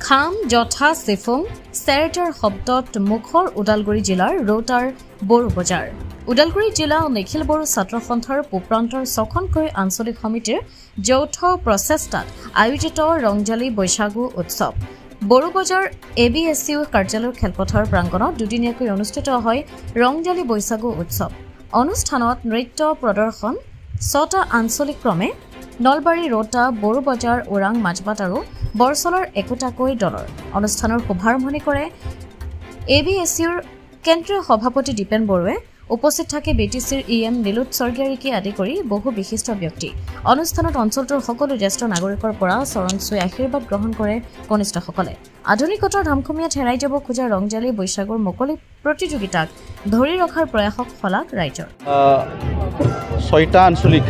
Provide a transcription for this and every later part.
খাম জঠা চিফুং চেৰেটাৰ শব্দত মুখৰ ওদালগুৰি জিলাৰ ৰৌতাৰ বড়ো বজাৰ ওদালগুৰি জিলা নিখিল বড়ো ছাত্ৰ সন্থাৰ পুপ্ৰান্তৰ ছখনকৈ আঞ্চলিক সমিতিৰ যৌথ প্ৰচেষ্টাত আয়োজিত ৰংজালী বৈশাগু উৎসৱ বড়ো বজাৰ ABSU কাৰ্যালয়ৰ খেলপথাৰ প্ৰাংগণত দুদিনীয়াকৈ অনুষ্ঠিত হয় ৰংজালী বৈশাগু উৎসৱ অনুষ্ঠানত নৃত্য প্ৰদৰ্শন 6টা আঞ্চলিক ক্ৰমে নলবাৰী ৰৌতা বড়ো বজাৰ ওৰাং মাজবাট আৰু বৰছলৰ একোটাকৈ দলৰ অনুষ্ঠানৰ শুভাৰম্ভণি কৰে ABSUৰ কেন্দ্ৰীয় সভাপতি দীপেন বৰুৱে উপস্থিত থাকে BTCৰ EM নীলোৎ স্বৰ্গীয়াৰীকে আদি কৰি বহু বিশিষ্ট ব্যক্তি অনুষ্ঠানত অঞ্চলটোৰ সকলো জ্যেষ্ঠ নাগৰিকৰ পৰা চৰণ ছুই আশীৰ্বাদ গ্ৰহণ কৰে কনিষ্ঠসকলে আধুনিকতাৰ ধামখুমীয়াত হেৰাই যাব খোজা ৰংজালী বৈশাগুৰ মুকলি প্ৰতিযোগিতাক ধৰি ৰখাৰ প্ৰয়াসক শলাগ ৰাইজৰ 6টা আঞ্চলিক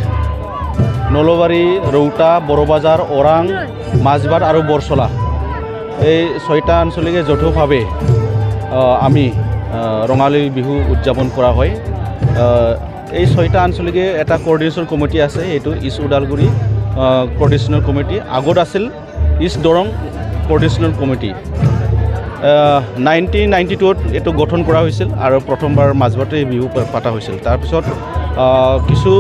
নলবাৰী ৰৌতা বড়ো বজাৰ ওৰাং মাজবাট আৰু বৰছলা এই 6টা আঞ্চলিকে যৌথভাৱে আমি ৰঙালী বিহু উদযাপন কৰা হয় এই 6টা আঞ্চলিকে এটা কোঅৰ্ডিনেশ্যন কমিটি আছে এইটো ইষ্ট ওদালগুৰি কোঅৰ্ডিনেশ্যন কমিটি আগত আছিল ইষ্ট দৰং কোঅৰ্ডিনেশ্যন কমিটি 1992ত এইটো গঠন কৰা হৈছিল আৰু প্ৰথমবাৰ মাজবাটে বিহু পাতা হৈছিল তাৰপিছত কিছু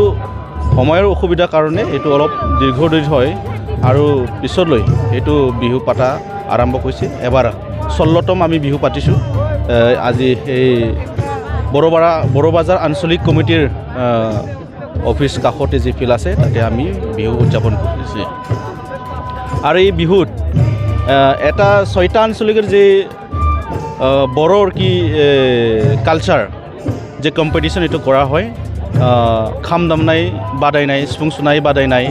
সময়ৰ অসুবিধাৰ কাৰণে এইটো অলপ দীৰ্ঘদিন হয় আৰু পিছলৈ এইটো বিহু পাতা আৰম্ভ হৈছে এবাৰ 16তম আমি বিহু পাতিছোঁ আজি এই বড়ো বজাৰ আঞ্চলিক কমিটিৰ অফিচ কাষতে যি ফিল্ড আছে তাতে আমি বিহু উদযাপন কৰিছোঁ আৰু এই বিহুত এটা 6টা আঞ্চলিকৰ যে বড়োৰ কি কালচাৰ যে কম্পিটিশ্যন এইটো কৰা হয় খাম দামনাই বাদায়নাय सिफुं सुनाय बादायनाय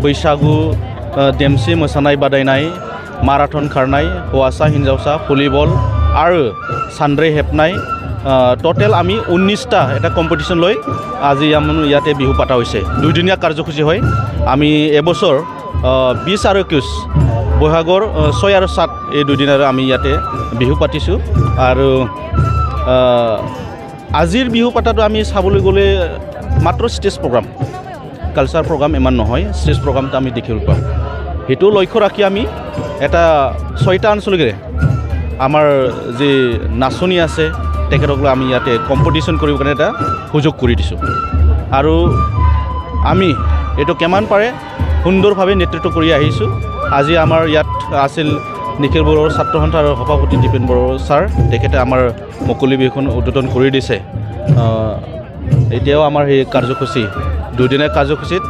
बैसागु देमसि मोसानाय बादायनाय माराथन खारनाय हौवासा हिन्जावसा भलिबल आरो सानद्रे हेबनाय टोटेल आमी 19টা এটা কম্পিটিশন লৈ আজি আমি ইয়াতে বিহু পাতা হৈছে দুইদিনীয়া কাৰ্যসূচী হয় আমি এবছৰ 20 আৰু 21 বহাগৰ 6 আৰু 7 এই দুইদিনৰ আমি ইয়াতে বিহু পাতিছোঁ আৰু আজিৰ বিহু পাতাটো আমি চাবলৈ গ'লে মাত্ৰ ষ্টেজ প্ৰগ্ৰাম কালচাৰ প্ৰগ্ৰাম ইমান নহয় ষ্টেজ প্ৰগ্ৰামটো আমি দেখিবলৈ পাওঁ সেইটো লক্ষ্য ৰাখি আমি এটা 6টা আঞ্চলিকে আমাৰ যে নাচনি আছে তেখেতসকলক আমি ইয়াতে কম্পিটিশ্যন কৰিব কাৰণে এটা সুযোগ কৰি দিছোঁ আৰু আমি এইটো কিমান পাৰে সুন্দৰভাৱে নেতৃত্ব কৰি আহিছোঁ আজি আমাৰ ইয়াত আছিল নিখিল বড়োৰ ছাত্ৰ সন্থাৰ সভাপতি দীপেন বড়ো ছাৰ তেখেতে আমাৰ মুকলি বিহুখন উদ্বোধন কৰি দিছে এতিয়াও আমাৰ এই কাৰ্যসূচী দুদিনীয়া কাৰ্যসূচীত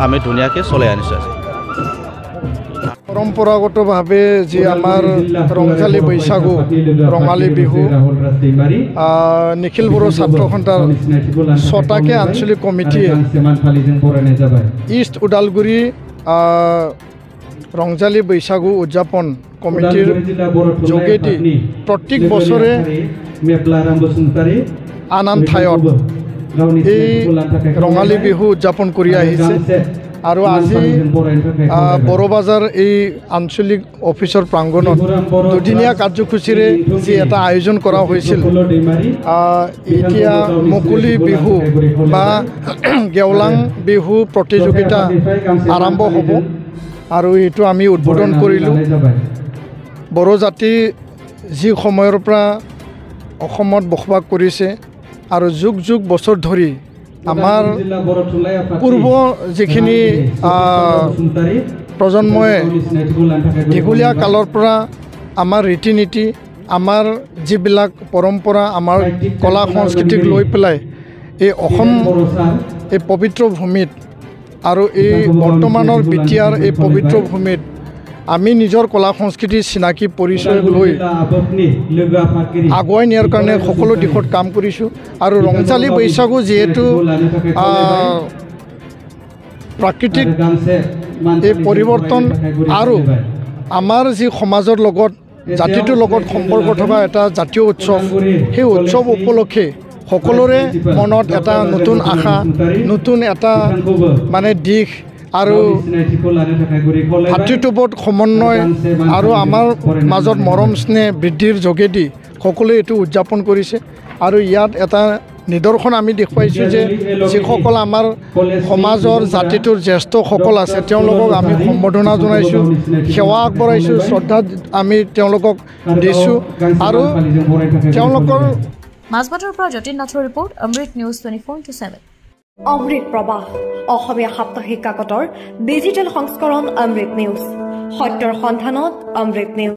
আমি ধুনীয়াকৈ চলাই আনিছোঁ পৰম্পৰাগতভাৱে যি আমাৰ ৰংজালী বৈশাগু ৰঙালী বিহু নিখিল বড়ো ছাত্ৰ সন্থাৰ 6টাকে আঞ্চলিক কমিটিয়ে ইষ্ট ওদালগুৰি ৰংজালী বৈশাগু উদযাপন কমিটিৰ যোগেদি প্ৰত্যেক বছৰে আন আন ঠাইত এই ৰঙালী বিহু উদযাপন কৰি আহিছে আৰু আজি বড়ো বজাৰ এই আঞ্চলিক অফিচৰ প্ৰাংগণত দুদিনীয়া কাৰ্যসূচীৰে যি এটা আয়োজন কৰা হৈছিল এতিয়া মুকলি বিহু বা গেওলাং বিহু প্ৰতিযোগিতা আৰম্ভ হ'ব আৰু এইটো আমি উদ্বোধন কৰিলোঁ বড়ো জাতি যি সময়ৰ পৰা অসমত বসবাস কৰিছে আৰু যুগ যুগ বছৰ ধৰি আমাৰ পূৰ্ব যিখিনি প্ৰজন্মই দীঘলীয়া কালৰ পৰা আমাৰ ৰীতি নীতি আমাৰ যিবিলাক পৰম্পৰা আমাৰ কলা সংস্কৃতিক লৈ পেলাই এই অসম এই পবিত্ৰ ভূমিত আৰু এই বৰ্তমানৰ বিটিয়াৰ এই পবিত্ৰ ভূমিত আমি নিজৰ কলা সংস্কৃতিৰ চিনাকি পৰিচয় লৈ আগুৱাই নিয়াৰ কাৰণে সকলো দিশত কাম কৰিছোঁ আৰু ৰংজালী বৈশাগু যিহেতু প্ৰাকৃতিক এই পৰিৱৰ্তন আৰু আমাৰ যি সমাজৰ লগত জাতিটোৰ লগত সম্পৰ্ক থকা এটা জাতীয় উৎসৱ সেই উৎসৱ উপলক্ষে সকলোৰে মনত এটা নতুন আশা নতুন এটা মানে দিশ আৰু ভাতৃত্ববোধ সমন্বয় আৰু আমাৰ মাজত মৰম স্নেহ বৃদ্ধিৰ যোগেদি সকলোৱে এইটো উদযাপন কৰিছে আৰু ইয়াত এটা নিদৰ্শন আমি দেখুৱাইছোঁ যে যিসকল আমাৰ সমাজৰ জাতিটোৰ জ্যেষ্ঠসকল আছে তেওঁলোকক আমি সম্বৰ্ধনা জনাইছোঁ, সেৱা আগবঢ়াইছোঁ, শ্ৰদ্ধা আমি তেওঁলোকক দিছোঁ আৰু তেওঁলোকৰ মাজবাটৰ পৰা যতীন নাথৰ ৰিপৰ্ট, অমৃত নিউজ 24/7। অমৃত প্ৰবাহ অসমীয়া সাপ্তাহিক কাকতৰ ডিজিটেল সংস্কৰণ অমৃত নিউজ, সত্যৰ সন্ধানত অমৃত নিউজ।